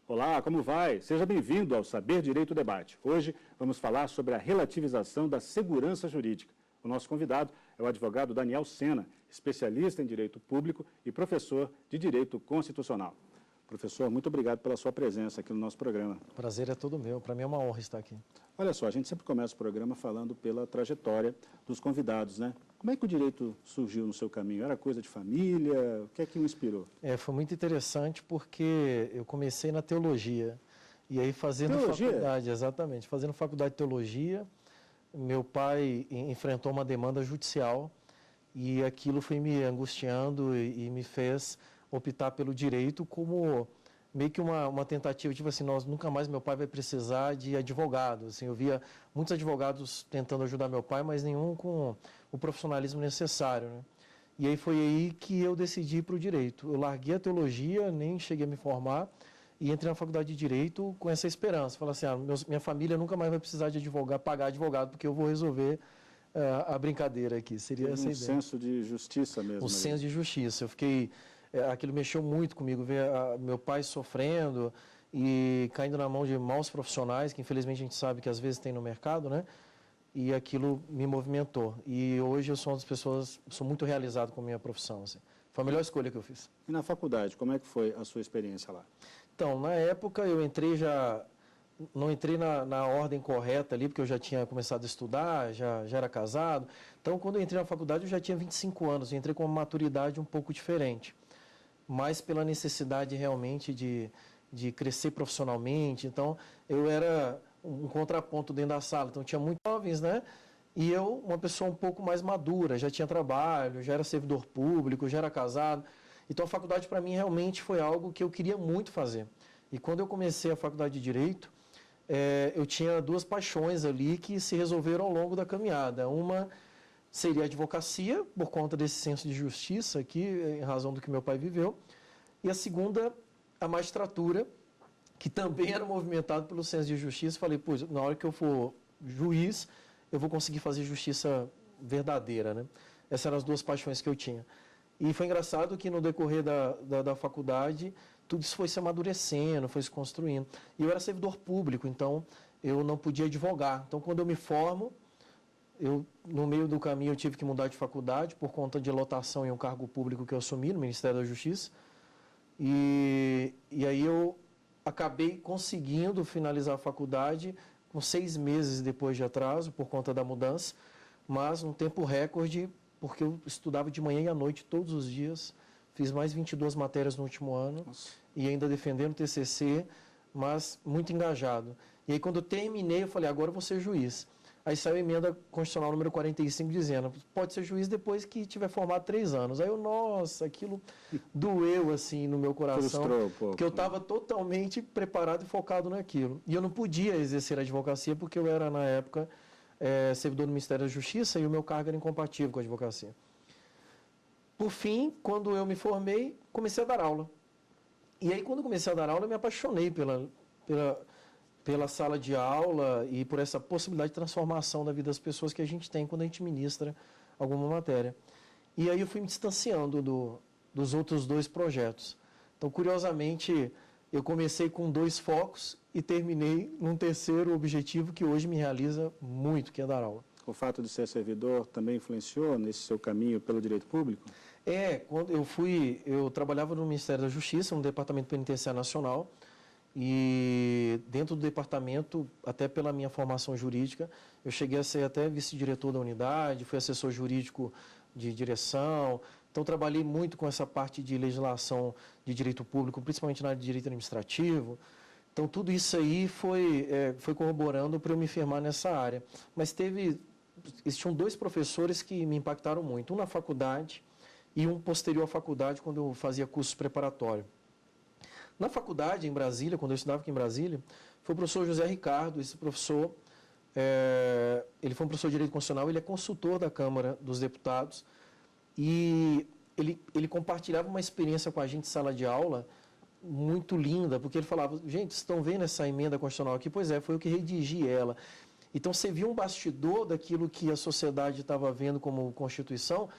Olá, como vai? Seja bem-vindo ao Saber Direito Debate. Hoje vamos falar sobre a relativização da segurança jurídica. O nosso convidado é o advogado Daniel Sena, especialista em direito público e professor de direito constitucional. Professor, muito obrigado pela sua presença aqui no nosso programa. O prazer é todo meu, para mim é uma honra estar aqui. Olha só, a gente sempre começa o programa falando pela trajetória dos convidados, né? Como é que o direito surgiu no seu caminho? Era coisa de família? O que é que o inspirou? Foi muito interessante porque eu comecei na teologia. E aí fazendo faculdade, exatamente, fazendo faculdade de teologia, meu pai enfrentou uma demanda judicial e aquilo foi me angustiando e me fez optar pelo direito como meio que uma tentativa, tipo assim, nunca mais meu pai vai precisar de advogado. Assim, eu via muitos advogados tentando ajudar meu pai, mas nenhum com o profissionalismo necessário, né? E aí foi aí que eu decidi ir para o direito. Eu larguei a teologia, nem cheguei a me formar, e entrei na faculdade de Direito com essa esperança. Falei assim, minha família nunca mais vai precisar de pagar advogado, porque eu vou resolver a brincadeira aqui. Seria essa ideia. Um senso de justiça mesmo. Um senso de justiça. Eu fiquei... aquilo mexeu muito comigo, ver meu pai sofrendo e caindo na mão de maus profissionais, que infelizmente a gente sabe que às vezes tem no mercado, né? E aquilo me movimentou. E hoje eu sou uma das pessoas, sou muito realizado com a minha profissão. Assim. Foi a melhor escolha que eu fiz. E na faculdade, como é que foi a sua experiência lá? Então, na época eu entrei não entrei na ordem correta ali, porque eu já tinha começado a estudar, já era casado. Então, quando eu entrei na faculdade, eu já tinha 25 anos, eu entrei com uma maturidade um pouco diferente. Mas pela necessidade realmente de crescer profissionalmente. Então, eu era um contraponto dentro da sala. Então, tinha muitos jovens, né? E eu, uma pessoa um pouco mais madura, já tinha trabalho, já era servidor público, já era casado. Então, a faculdade, para mim, realmente foi algo que eu queria muito fazer. E quando eu comecei a faculdade de Direito, eu tinha duas paixões ali que se resolveram ao longo da caminhada. Uma seria a advocacia, por conta desse senso de justiça aqui, em razão do que meu pai viveu. E a segunda, a magistratura, que também era movimentado pelo senso de justiça. Falei, pô, na hora que eu for juiz, eu vou conseguir fazer justiça verdadeira, né? Essas eram as duas paixões que eu tinha. E foi engraçado que no decorrer da faculdade, tudo isso foi se amadurecendo, foi se construindo. E eu era servidor público, então eu não podia advogar. Então, quando eu me formo, no meio do caminho eu tive que mudar de faculdade por conta de lotação em um cargo público que eu assumi no Ministério da Justiça. E aí eu acabei conseguindo finalizar a faculdade com 6 meses depois de atraso, por conta da mudança, mas num tempo recorde, porque eu estudava de manhã e à noite todos os dias, fiz mais 22 matérias no último ano. Nossa. E ainda defendendo o TCC, mas muito engajado. E aí quando eu terminei, eu falei, agora eu vou ser juiz. Aí saiu a emenda constitucional número 45 dizendo, pode ser juiz depois que tiver formado 3 anos. Aí eu, nossa, aquilo doeu assim no meu coração, frustrou um pouco, porque eu estava totalmente preparado e focado naquilo. E eu não podia exercer a advocacia porque eu era, na época, servidor do Ministério da Justiça e o meu cargo era incompatível com a advocacia. Por fim, quando eu me formei, comecei a dar aula. E aí, quando comecei a dar aula, eu me apaixonei pela sala de aula e por essa possibilidade de transformação da vida das pessoas que a gente tem quando a gente ministra alguma matéria. E aí eu fui me distanciando dos outros 2 projetos. Então, curiosamente, eu comecei com 2 focos e terminei num terceiro objetivo que hoje me realiza muito, que é dar aula. O fato de ser servidor também influenciou nesse seu caminho pelo direito público? Quando eu trabalhava no Ministério da Justiça, no Departamento Penitenciário Nacional, e dentro do departamento, até pela minha formação jurídica, eu cheguei a ser até vice-diretor da unidade, fui assessor jurídico de direção. Então, trabalhei muito com essa parte de legislação de direito público, principalmente na área de direito administrativo. Então, tudo isso aí foi corroborando para eu me firmar nessa área. Mas existiam 2 professores que me impactaram muito, um na faculdade e um posterior à faculdade, quando eu fazia curso preparatório. Na faculdade, em Brasília, quando eu estudava aqui em Brasília, foi o professor José Ricardo. Esse professor, ele foi um professor de Direito Constitucional, ele é consultor da Câmara dos Deputados, e ele compartilhava uma experiência com a gente em sala de aula muito linda, porque ele falava, gente, vocês estão vendo essa emenda constitucional aqui? Pois é, foi eu que redigi ela. Então, você viu um bastidor daquilo que a sociedade estava vendo como Constituição,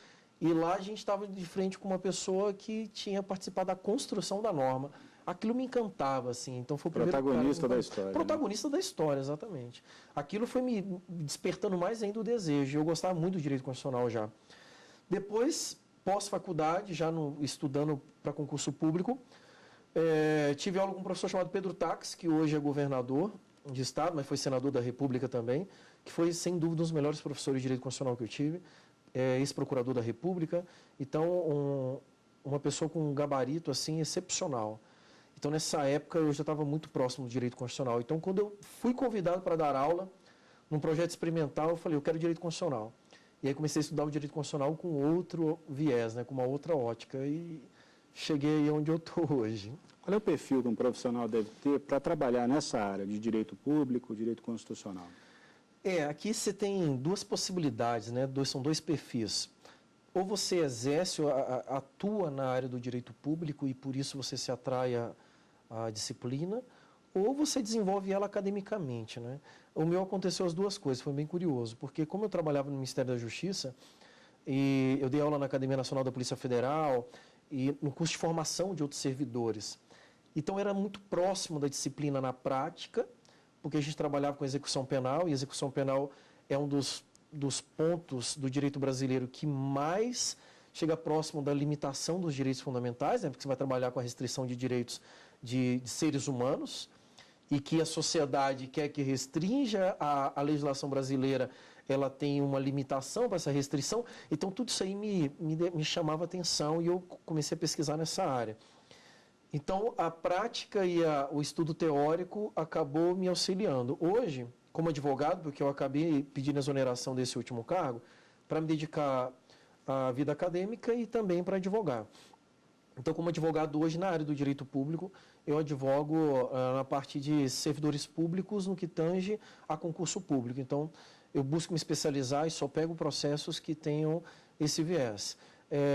e lá a gente estava de frente com uma pessoa que tinha participado da construção da norma. Aquilo me encantava, assim. Então, foi o primeiro protagonista da história. Protagonista da história, exatamente. Aquilo foi me despertando mais ainda o desejo. Eu gostava muito do direito constitucional já. Depois, pós-faculdade, já estudando para concurso público, tive aula com um professor chamado Pedro Tax, que hoje é governador de estado, mas foi senador da República também, que foi, sem dúvida, um dos melhores professores de direito constitucional que eu tive, ex-procurador da República. Então, uma pessoa com um gabarito assim excepcional. Então, nessa época, eu já estava muito próximo do direito constitucional. Então, quando eu fui convidado para dar aula num projeto experimental, eu falei, eu quero direito constitucional. E aí comecei a estudar o direito constitucional com outro viés, né, com uma outra ótica, e cheguei aí onde eu estou hoje. Qual é o perfil que um profissional deve ter para trabalhar nessa área de direito público, direito constitucional? Aqui você tem duas possibilidades, né? São dois perfis. Ou você exerce, atua na área do direito público e por isso você se atrai à disciplina, ou você desenvolve ela academicamente, né? O meu aconteceu as duas coisas, foi bem curioso, porque como eu trabalhava no Ministério da Justiça, e eu dei aula na Academia Nacional da Polícia Federal e no curso de formação de outros servidores. Então era muito próximo da disciplina na prática, porque a gente trabalhava com execução penal, e execução penal é um dos pontos do direito brasileiro que mais chega próximo da limitação dos direitos fundamentais, né? Porque você vai trabalhar com a restrição de direitos de seres humanos, e que a sociedade quer que restrinja a legislação brasileira, ela tem uma limitação para essa restrição. Então, tudo isso aí me chamava atenção e eu comecei a pesquisar nessa área. Então, a prática e o estudo teórico acabou me auxiliando. Hoje, como advogado, porque eu acabei pedindo exoneração desse último cargo, para me dedicar à vida acadêmica e também para advogar. Então, como advogado hoje na área do direito público, eu advogo na parte de servidores públicos no que tange a concurso público. Então, eu busco me especializar e só pego processos que tenham esse viés.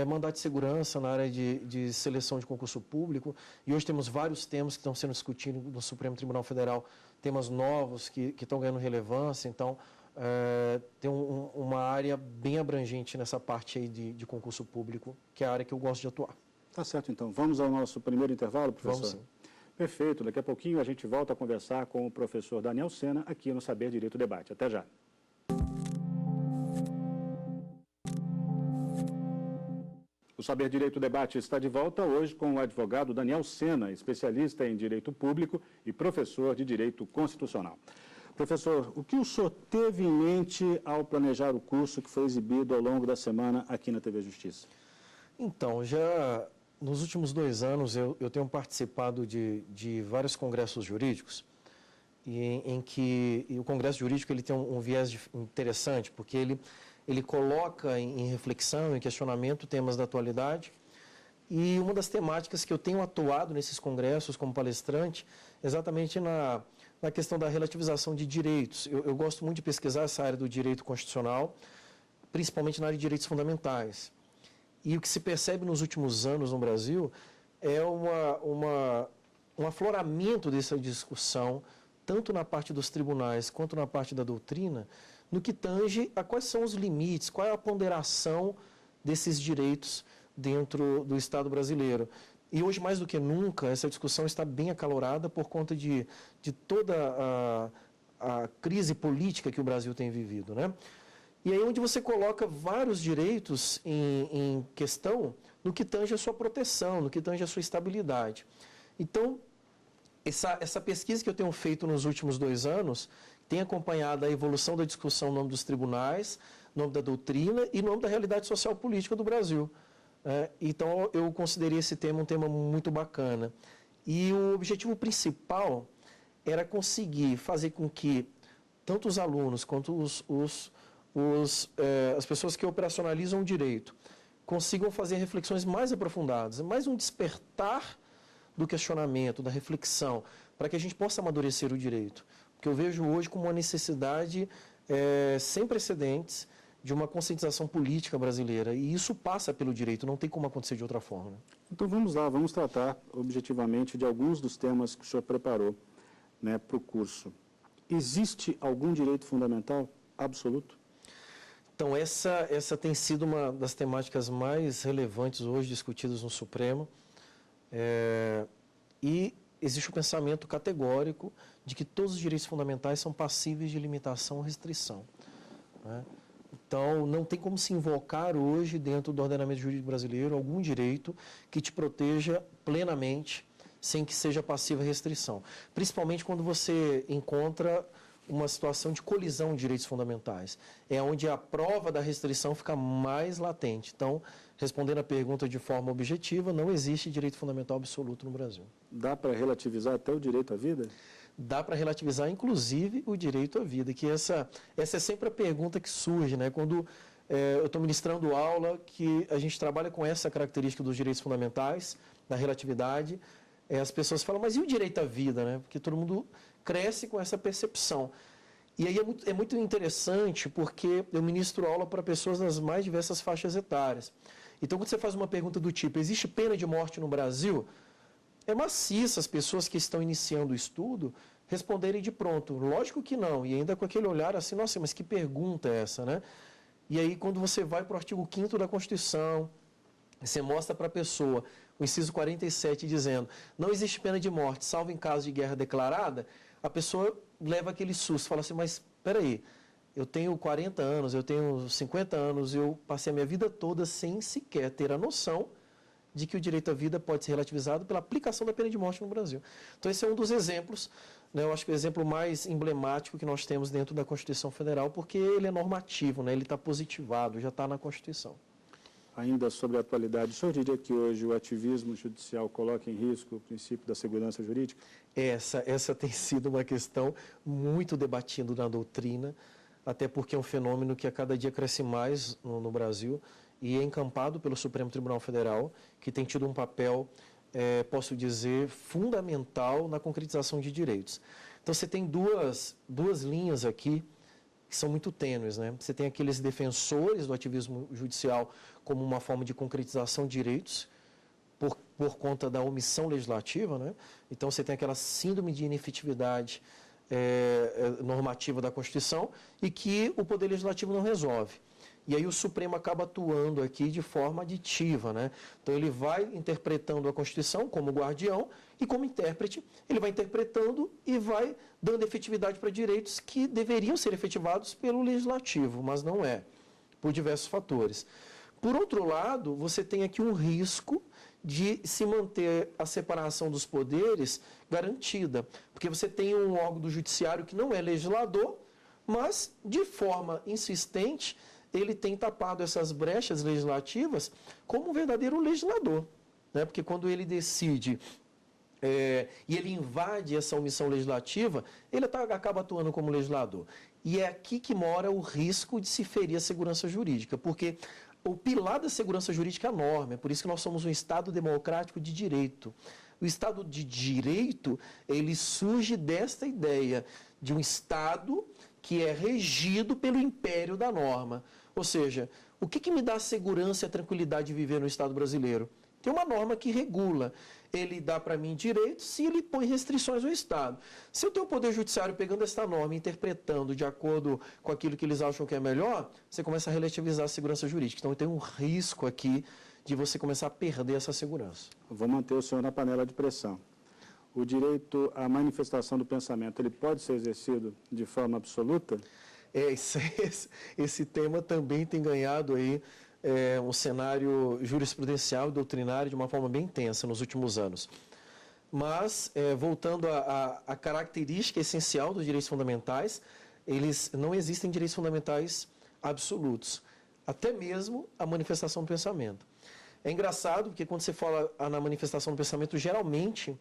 Mandato de segurança na área de seleção de concurso público, e hoje temos vários temas que estão sendo discutidos no Supremo Tribunal Federal, temas novos que estão ganhando relevância. Então, tem uma área bem abrangente nessa parte aí de concurso público, que é a área que eu gosto de atuar. Tá certo, então. Vamos ao nosso primeiro intervalo, professor? Vamos sim. Perfeito. Daqui a pouquinho a gente volta a conversar com o professor Daniel Sena aqui no Saber Direito Debate. Até já. O Saber Direito Debate está de volta hoje com o advogado Daniel Sena, especialista em Direito Público e professor de Direito Constitucional. Professor, o que o senhor teve em mente ao planejar o curso que foi exibido ao longo da semana aqui na TV Justiça? Então, já nos últimos 2 anos eu tenho participado de vários congressos jurídicos, em que o congresso jurídico ele tem um viés interessante, porque ele coloca em reflexão, em questionamento temas da atualidade. E uma das temáticas que eu tenho atuado nesses congressos como palestrante, exatamente na questão da relativização de direitos. Eu gosto muito de pesquisar essa área do direito constitucional, principalmente na área de direitos fundamentais. E o que se percebe nos últimos anos no Brasil é um afloramento dessa discussão, tanto na parte dos tribunais quanto na parte da doutrina, no que tange a quais são os limites, qual é a ponderação desses direitos dentro do Estado brasileiro. E hoje, mais do que nunca, essa discussão está bem acalorada por conta de toda a crise política que o Brasil tem vivido, né? E aí onde você coloca vários direitos em questão no que tange a sua proteção, no que tange a sua estabilidade. Então, essa pesquisa que eu tenho feito nos últimos 2 anos tem acompanhado a evolução da discussão no âmbito dos tribunais, no âmbito da doutrina e no âmbito da realidade social política do Brasil. Então, eu considerei esse tema um tema muito bacana. E o objetivo principal era conseguir fazer com que tanto os alunos quanto as pessoas que operacionalizam o direito consigam fazer reflexões mais aprofundadas, mais um despertar do questionamento, da reflexão, para que a gente possa amadurecer o direito. Porque eu vejo hoje como uma necessidade sem precedentes de uma conscientização política brasileira. E isso passa pelo direito, não tem como acontecer de outra forma. Né? Então vamos lá, vamos tratar objetivamente de alguns dos temas que o senhor preparou, né, para o curso. Existe algum direito fundamental absoluto? Então essa tem sido uma das temáticas mais relevantes hoje discutidas no Supremo. E existe o pensamento categórico de que todos os direitos fundamentais são passíveis de limitação ou restrição. Né? Então, não tem como se invocar hoje, dentro do ordenamento jurídico brasileiro, algum direito que te proteja plenamente, sem que seja passiva restrição. Principalmente quando você encontra uma situação de colisão de direitos fundamentais. É onde a prova da restrição fica mais latente. Então, respondendo a pergunta de forma objetiva, não existe direito fundamental absoluto no Brasil. Dá para relativizar até o direito à vida? Dá para relativizar, inclusive, o direito à vida, que essa é sempre a pergunta que surge, né? Quando eu estou ministrando aula, que a gente trabalha com essa característica dos direitos fundamentais, da relatividade, as pessoas falam, mas e o direito à vida, né? Porque todo mundo cresce com essa percepção. E aí é muito interessante, porque eu ministro aula para pessoas das mais diversas faixas etárias. Então, quando você faz uma pergunta do tipo, existe pena de morte no Brasil? É maciça as pessoas que estão iniciando o estudo responderem de pronto. Lógico que não. E ainda com aquele olhar assim, nossa, mas que pergunta é essa, né? E aí, quando você vai para o artigo 5º da Constituição, você mostra para a pessoa o inciso 47 dizendo, não existe pena de morte, salvo em caso de guerra declarada, a pessoa leva aquele susto, fala assim, mas espera aí, eu tenho 40 anos, eu tenho 50 anos, eu passei a minha vida toda sem sequer ter a noção de que o direito à vida pode ser relativizado pela aplicação da pena de morte no Brasil. Então, esse é um dos exemplos, né, eu acho que o exemplo mais emblemático que nós temos dentro da Constituição Federal, porque ele é normativo, né, ele está positivado, já está na Constituição. Ainda sobre a atualidade, o senhor diria que hoje o ativismo judicial coloca em risco o princípio da segurança jurídica? Essa tem sido uma questão muito debatida na doutrina, até porque é um fenômeno que a cada dia cresce mais no Brasil e é encampado pelo Supremo Tribunal Federal, que tem tido um papel, posso dizer, fundamental na concretização de direitos. Então, você tem duas linhas aqui que são muito tênues, né? Você tem aqueles defensores do ativismo judicial como uma forma de concretização de direitos por conta da omissão legislativa, né? Então, você tem aquela síndrome de inefetividade normativa da Constituição e que o Poder Legislativo não resolve. E aí o Supremo acaba atuando aqui de forma aditiva, né? Então ele vai interpretando a Constituição como guardião e como intérprete, ele vai interpretando e vai dando efetividade para direitos que deveriam ser efetivados pelo Legislativo, mas não é, por diversos fatores. Por outro lado, você tem aqui um risco de se manter a separação dos poderes garantida, porque você tem um órgão do judiciário que não é legislador, mas de forma insistente ele tem tapado essas brechas legislativas como um verdadeiro legislador, né? Porque quando ele decide e ele invade essa omissão legislativa, ele acaba atuando como legislador. E é aqui que mora o risco de se ferir a segurança jurídica, porque o pilar da segurança jurídica é a norma, é por isso que nós somos um Estado democrático de direito. O Estado de direito, ele surge desta ideia de um Estado que é regido pelo império da norma. Ou seja, o que me dá a segurança e a tranquilidade de viver no Estado brasileiro? Tem uma norma que regula. Ele dá para mim direitos e ele põe restrições ao Estado. Se eu tenho o Poder Judiciário pegando essa norma e interpretando de acordo com aquilo que eles acham que é melhor, você começa a relativizar a segurança jurídica. Então, tem um risco aqui de você começar a perder essa segurança. Vou manter o senhor na panela de pressão. O direito à manifestação do pensamento, ele pode ser exercido de forma absoluta? Esse tema também tem ganhado aí um cenário jurisprudencial e doutrinário de uma forma bem intensa nos últimos anos. Mas, voltando à característica essencial dos direitos fundamentais, não existem direitos fundamentais absolutos, até mesmo a manifestação do pensamento. É engraçado porque quando você fala na manifestação do pensamento, geralmente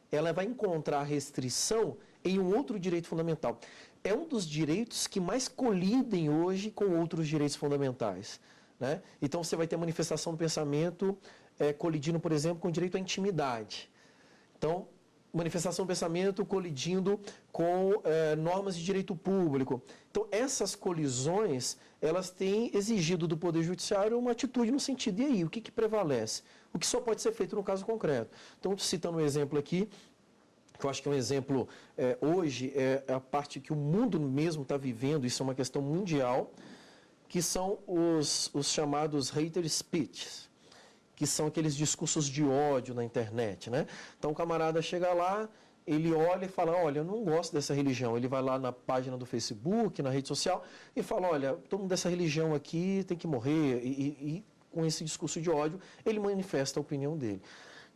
ela vai encontrar restrição em um outro direito fundamental. É um dos direitos que mais colidem hoje com outros direitos fundamentais, né? Então, você vai ter a manifestação do pensamento colidindo, por exemplo, com o direito à intimidade. Então, manifestação do pensamento colidindo com normas de direito público. Então, essas colisões, elas têm exigido do Poder Judiciário uma atitude no sentido, e aí, o que prevalece? O que só pode ser feito no caso concreto. Então, citando um exemplo aqui, que eu acho que é um exemplo, hoje, é a parte que o mundo mesmo está vivendo, isso é uma questão mundial, que são os chamados hater speeches, que são aqueles discursos de ódio na internet, né? Então, o camarada chega lá, ele olha e fala, olha, eu não gosto dessa religião. Ele vai lá na página do Facebook, na rede social, e fala, olha, todo mundo dessa religião aqui tem que morrer, e com esse discurso de ódio, ele manifesta a opinião dele.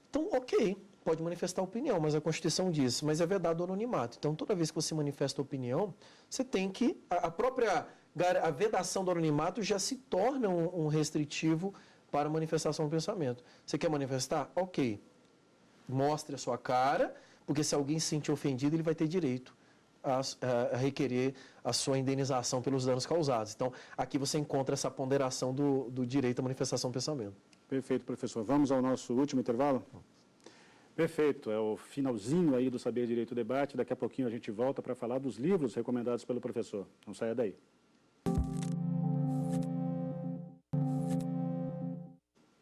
Então, ok, pode manifestar a opinião, mas a Constituição diz, mas é vedado o anonimato. Então, toda vez que você manifesta a opinião, você tem que, a vedação do anonimato já se torna um restritivo para a manifestação do pensamento. Você quer manifestar? Ok. Mostre a sua cara, porque se alguém se sentir ofendido, ele vai ter direito a requerer a sua indenização pelos danos causados. Então, aqui você encontra essa ponderação do direito à manifestação do pensamento. Perfeito, professor. Vamos ao nosso último intervalo? Perfeito. É o finalzinho aí do Saber Direito Debate. Daqui a pouquinho a gente volta para falar dos livros recomendados pelo professor. Não saia daí.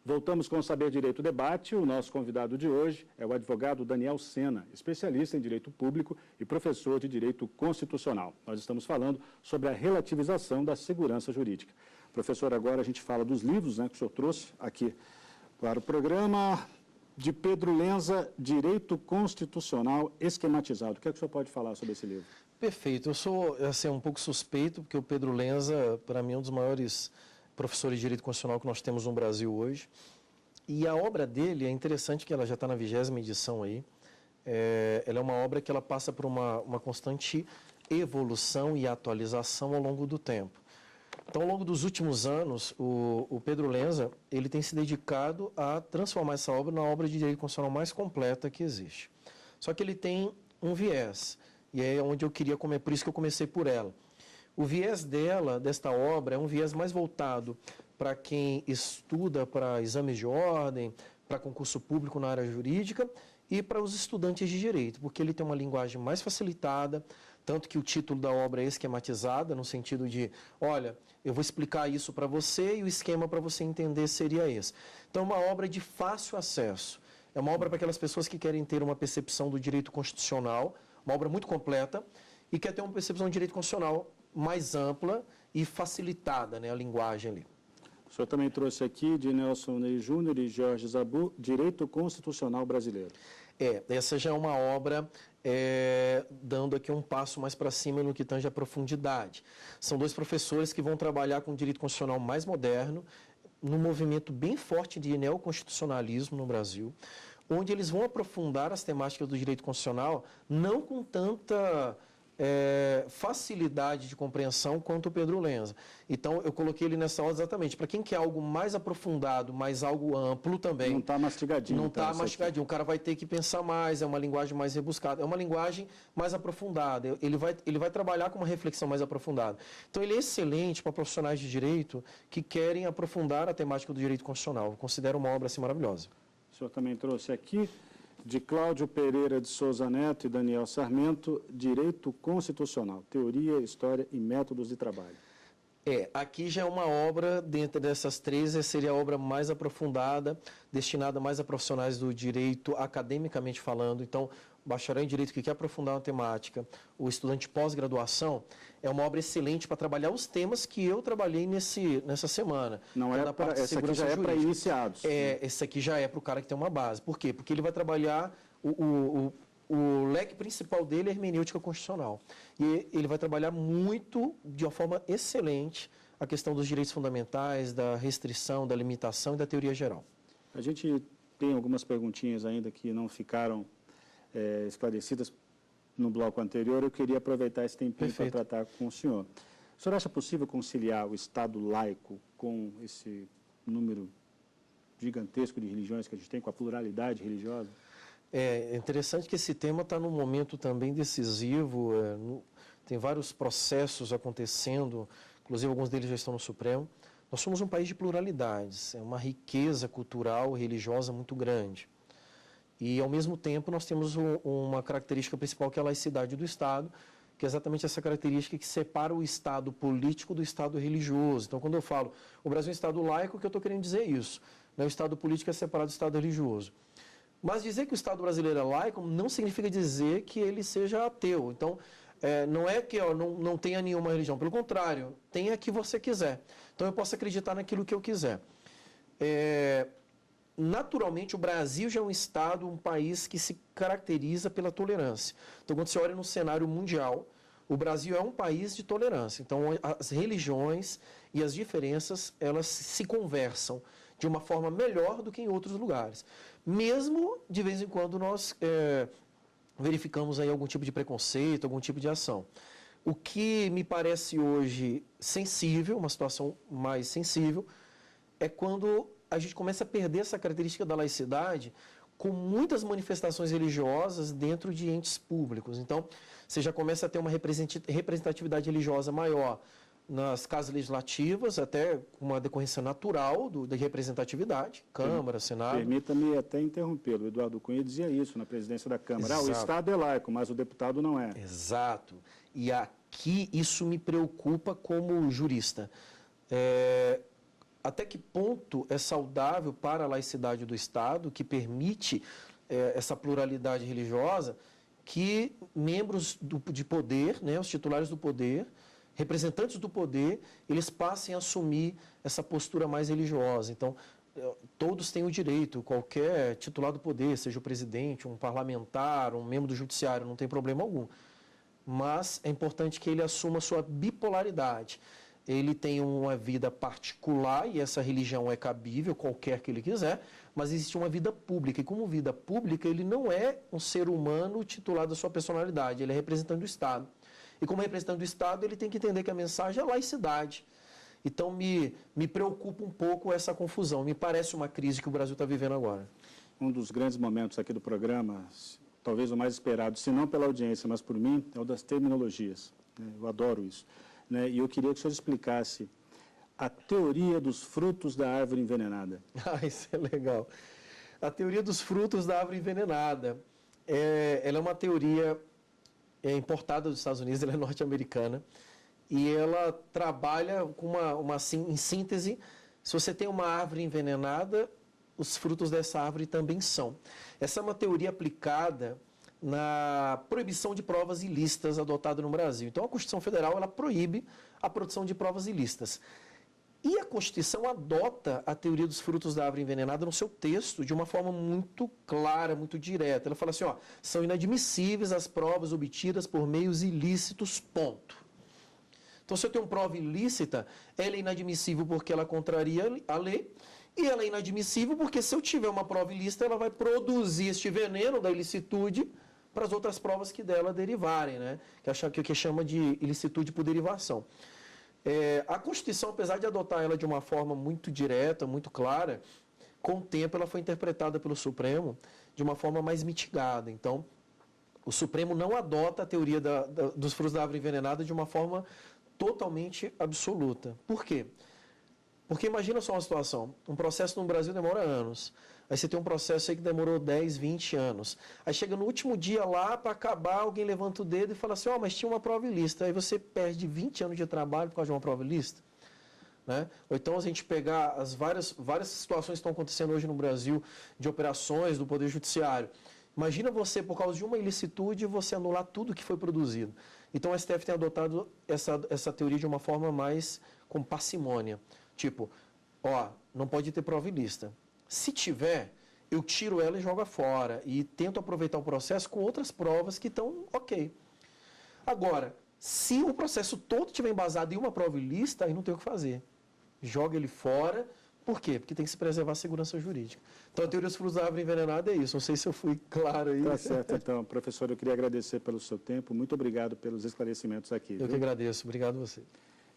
Voltamos com o Saber Direito Debate. O nosso convidado de hoje é o advogado Daniel Sena, especialista em Direito Público e professor de Direito Constitucional. Nós estamos falando sobre a relativização da segurança jurídica. Professor, agora a gente fala dos livros, né, que o senhor trouxe aqui para o programa. De Pedro Lenza, Direito Constitucional Esquematizado. O que é que o senhor pode falar sobre esse livro? Perfeito. Eu sou um pouco suspeito, porque o Pedro Lenza, para mim, é um dos maiores professores de Direito Constitucional que nós temos no Brasil hoje. E a obra dele é interessante, que ela já está na 20ª edição aí. Ela é uma obra que ela passa por uma constante evolução e atualização ao longo do tempo. Então, ao longo dos últimos anos, o Pedro Lenza, ele tem se dedicado a transformar essa obra na obra de direito constitucional mais completa que existe. Só que ele tem um viés, e é onde eu queria comer, por isso que eu comecei por ela. O viés desta obra, é um viés mais voltado para quem estuda para exames de ordem, para concurso público na área jurídica e para os estudantes de direito, porque ele tem uma linguagem mais facilitada, tanto que o título da obra é esquematizada, no sentido de, olha, eu vou explicar isso para você e o esquema para você entender seria esse. Então, é uma obra de fácil acesso. É uma obra para aquelas pessoas que querem ter uma percepção do direito constitucional, uma obra muito completa, e quer ter uma percepção do direito constitucional mais ampla e facilitada, né, a linguagem ali. O senhor também trouxe aqui, de Nelson Ney Júnior e Jorge Zabu, Direito Constitucional Brasileiro. Essa já é uma obra dando aqui um passo mais para cima no que tange a profundidade. São dois professores que vão trabalhar com o direito constitucional mais moderno, num movimento bem forte de neoconstitucionalismo no Brasil, onde eles vão aprofundar as temáticas do direito constitucional, não com tanta facilidade de compreensão quanto o Pedro Lenza. Então, eu coloquei ele nessa ordem exatamente. Para quem quer algo mais aprofundado, mais algo amplo também. Não está mastigadinho. Não está mastigadinho. O cara vai ter que pensar mais, é uma linguagem mais rebuscada, é uma linguagem mais aprofundada. Ele vai trabalhar com uma reflexão mais aprofundada. Então, ele é excelente para profissionais de direito que querem aprofundar a temática do direito constitucional. Eu considero uma obra assim maravilhosa. O senhor também trouxe aqui, de Cláudio Pereira de Souza Neto e Daniel Sarmento, Direito Constitucional, Teoria, História e Métodos de Trabalho. Aqui já é uma obra, dentro dessas três, seria a obra mais aprofundada, destinada mais a profissionais do direito, academicamente falando. Então, o bacharel em Direito que quer aprofundar uma temática, o estudante de pós-graduação, é uma obra excelente para trabalhar os temas que eu trabalhei nessa semana. Não é para essa aqui já é para iniciados. Esse aqui já é para o cara que tem uma base. Por quê? Porque ele vai trabalhar o leque principal dele é hermenêutica constitucional. E ele vai trabalhar muito, de uma forma excelente, a questão dos direitos fundamentais, da restrição, da limitação e da teoria geral. A gente tem algumas perguntinhas ainda que não ficaram esclarecidas no bloco anterior. Eu queria aproveitar esse tempinho para tratar com o senhor. O senhor acha possível conciliar o Estado laico com esse número gigantesco de religiões que a gente tem, com a pluralidade religiosa? É interessante que esse tema está num momento também decisivo, tem vários processos acontecendo, inclusive alguns deles já estão no Supremo. Nós somos um país de pluralidades, é uma riqueza cultural e religiosa muito grande. E, ao mesmo tempo, nós temos uma característica principal, que é a laicidade do Estado, que é exatamente essa característica que separa o Estado político do Estado religioso. Então, quando eu falo o Brasil é um Estado laico, o que eu estou querendo dizer é isso, né? O Estado político é separado do Estado religioso. Mas dizer que o Estado brasileiro é laico não significa dizer que ele seja ateu. Então, não é que não tenha nenhuma religião, pelo contrário, tenha a que você quiser. Então, eu posso acreditar naquilo que eu quiser. Naturalmente, o Brasil já é um Estado, um país que se caracteriza pela tolerância. Então, quando você olha no cenário mundial, o Brasil é um país de tolerância. Então, as religiões e as diferenças, elas se conversam de uma forma melhor do que em outros lugares. Mesmo, de vez em quando, nós verificamos aí algum tipo de preconceito, algum tipo de ação. O que me parece hoje sensível, uma situação mais sensível, é quando a gente começa a perder essa característica da laicidade com muitas manifestações religiosas dentro de entes públicos. Então, você já começa a ter uma representatividade religiosa maior nas casas legislativas, até uma decorrência natural da representatividade, Câmara, Senado. Permita-me até interrompê-lo. O Eduardo Cunha dizia isso na presidência da Câmara. Exato. O Estado é laico, mas o deputado não é. Exato. E aqui isso me preocupa como jurista. Até que ponto é saudável para a laicidade do Estado, que permite essa pluralidade religiosa, que membros de poder, né, os titulares do poder, representantes do poder, eles passem a assumir essa postura mais religiosa. Então, todos têm o direito, qualquer titular do poder, seja o presidente, um parlamentar, um membro do judiciário, não tem problema algum. Mas é importante que ele assuma sua bipolaridade. Ele tem uma vida particular e essa religião é cabível, qualquer que ele quiser, mas existe uma vida pública. E como vida pública, ele não é um ser humano titular da sua personalidade, ele é representante do Estado. E como representante do Estado, ele tem que entender que a mensagem é laicidade. Então, me preocupa um pouco essa confusão. Me parece uma crise que o Brasil está vivendo agora. Um dos grandes momentos aqui do programa, talvez o mais esperado, se não pela audiência, mas por mim, é o das terminologias. Eu adoro isso. E eu queria que o senhor explicasse a teoria dos frutos da árvore envenenada. Isso é legal. A teoria dos frutos da árvore envenenada, ela é uma teoria importada dos Estados Unidos, ela é norte-americana, e ela trabalha com em síntese, se você tem uma árvore envenenada, os frutos dessa árvore também são. Essa é uma teoria aplicada na proibição de provas ilícitas adotada no Brasil. Então, a Constituição Federal ela proíbe a produção de provas ilícitas. E a Constituição adota a teoria dos frutos da árvore envenenada no seu texto de uma forma muito clara, muito direta. Ela fala assim, são inadmissíveis as provas obtidas por meios ilícitos, ponto. Então, se eu tenho uma prova ilícita, ela é inadmissível porque ela contraria a lei, e ela é inadmissível porque se eu tiver uma prova ilícita, ela vai produzir este veneno da ilicitude para as outras provas que dela derivarem, né? Que chama de ilicitude por derivação. A Constituição, apesar de adotar ela de uma forma muito direta, muito clara, com o tempo ela foi interpretada pelo Supremo de uma forma mais mitigada. Então, o Supremo não adota a teoria dos frutos da árvore envenenada de uma forma totalmente absoluta. Por quê? Porque imagina só uma situação, um processo no Brasil demora anos, aí você tem um processo aí que demorou 10, 20 anos, aí chega no último dia lá, para acabar, alguém levanta o dedo e fala assim, mas tinha uma prova ilícita, aí você perde 20 anos de trabalho por causa de uma prova ilícita, né? Ou então a gente pegar as várias situações que estão acontecendo hoje no Brasil, de operações do Poder Judiciário, imagina você, por causa de uma ilicitude, você anular tudo que foi produzido. Então o STF tem adotado essa teoria de uma forma mais com parcimônia. Tipo, não pode ter prova ilícita. Se tiver, eu tiro ela e jogo fora. E tento aproveitar o processo com outras provas que estão ok. Agora, se o processo todo estiver embasado em uma prova ilícita, aí não tem o que fazer. Joga ele fora. Por quê? Porque tem que se preservar a segurança jurídica. Então, a teoria dos frutos da árvore envenenada é isso. Não sei se eu fui claro aí. Tá certo, então. Professor, eu queria agradecer pelo seu tempo. Muito obrigado pelos esclarecimentos aqui. Eu que agradeço. Obrigado a você.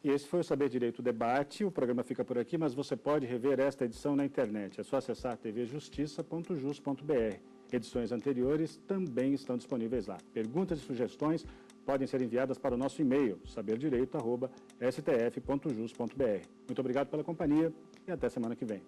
E esse foi o Saber Direito Debate. O programa fica por aqui, mas você pode rever esta edição na internet. É só acessar tvjustiça.jus.br. Edições anteriores também estão disponíveis lá. Perguntas e sugestões podem ser enviadas para o nosso e-mail, saberdireito@stf.jus.br. Muito obrigado pela companhia e até semana que vem.